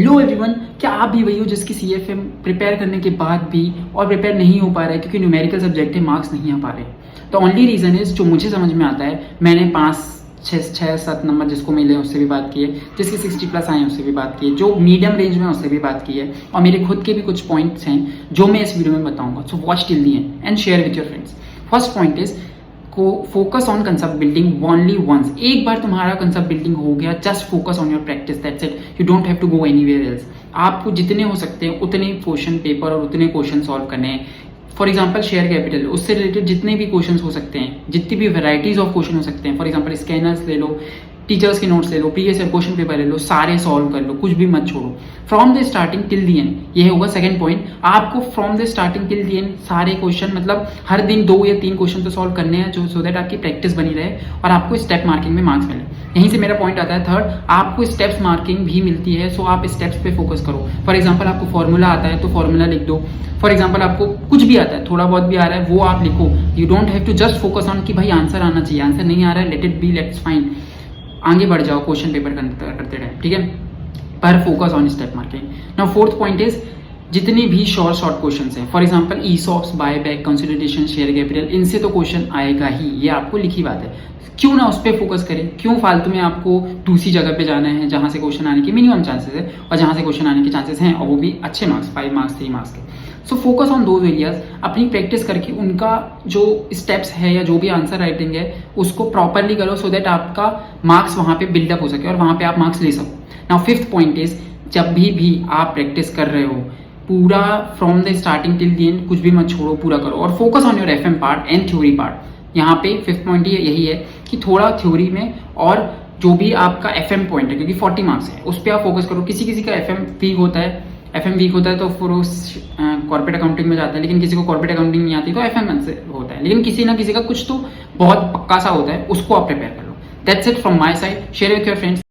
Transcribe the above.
Hello everyone, क्या आप भी वही हो जिसकी CFM प्रिपेयर करने के बाद भी और प्रिपेयर नहीं हो पा रहा है क्योंकि न्यूमेरिकल सब्जेक्ट है, मार्क्स नहीं आ पा रहे। तो ओनली रीज़न इज जो मुझे समझ में आता है, मैंने 5 6 7 नंबर जिसको मिले उससे भी बात की है, जिसके 60+ आए हैं उससे भी बात की है, जो मीडियम रेंज में उससे भी बात की है, और मेरे खुद के भी कुछ पॉइंट्स हैं जो मैं इस वीडियो में बताऊंगा। So watch till the end and share with your friends. First point is को focus on concept building only once. एक बार तुम्हारा कंसेप्ट बिल्डिंग हो गया, just focus on your practice, that's it. You don't have to go anywhere else. आपको जितने हो सकते हैं उतने क्वेश्चन पेपर और उतने क्वेश्चन सॉल्व करने हैं। फॉर एग्जाम्पल शेयर कैपिटल, उससे रिलेटेड जितने भी क्वेश्चन हो सकते हैं, जितनी भी वेराइटीज ऑफ क्वेश्चन हो सकते हैं, फॉर एग्जाम्पल स्कैनर्स ले लो, टीचर्स के नोट्स ले लो, प्रीवियस ईयर क्वेश्चन पेपर ले लो, सारे सॉल्व कर लो, कुछ भी मत छोड़ो। From the starting till the and, ये होगा सेकंड पॉइंट। आपको from the starting till the and सारे क्वेश्चन, मतलब हर दिन 2 या 3 क्वेश्चन तो सॉल्व करने हैं, जो सो दैट आपकी प्रैक्टिस बनी रहे और आपको स्टेप मार्किंग में मार्क्स मिले। यहीं से मेरा पॉइंट आता है थर्ड, आपको स्टेप्स मार्किंग भी मिलती है, सो आप स्टेप्स पे फोकस करो। फॉर एग्जाम्पल आपको फॉर्मूला आता है तो फॉर्मूला लिख दो। फॉर एग्जाम्पल आपको कुछ भी आता है, थोड़ा बहुत भी आ रहा है, वो आप लिखो। You don't have to just focus on कि भाई आंसर आना चाहिए, आंसर नहीं आ रहा है, let it be, let's fine, आगे बढ़ जाओ क्वेश्चन पेपर करते रहे, ठीक है, पर focus on step marking. Now fourth point is, जितने भी शॉर्ट क्वेश्चंस हैं, for example ESOPs, buyback, consolidation, share capital, इनसे तो क्वेश्चन आएगा ही, ये आपको लिखी बात है। क्यों ना उस पर फोकस करें, क्यों फालतू में आपको दूसरी जगह पे जाना है जहां से क्वेश्चन आने के मिनिमम चांसेस है और जहां से क्वेश्चन आने के चांसेस हैं, और वो भी अच्छे मार्क्स, 5 मार्क्स 3 मार्क्स के। So focus on those areas. अपनी प्रैक्टिस करके उनका जो स्टेप्स है या जो भी आंसर राइटिंग है उसको प्रॉपरली करो, सो दैट आपका मार्क्स वहां पे बिल्डअप हो सके और वहां पे आप मार्क्स ले सको। नाउ फिफ्थ पॉइंट इज, जब भी आप प्रैक्टिस कर रहे हो, पूरा from the starting till the end कुछ भी मत छोड़ो, पूरा करो और focus on your FM part and theory part. यहाँ पे फिफ्थ पॉइंट यही है कि थोड़ा थ्योरी में और जो भी आपका FM पॉइंट है, क्योंकि 40 मार्क्स है, उस पर आप फोकस करो। किसी किसी का FM वीक होता है, तो फिर उस कॉर्पोरेट अकाउंटिंग में जाता है, लेकिन किसी को कॉर्पोरेट अकाउंटिंग नहीं आती तो FM से होता है, लेकिन किसी ना किसी का कुछ तो बहुत पक्का सा होता है, उसको आप प्रिपेयर कर लो। That's it from my side, share with your friends.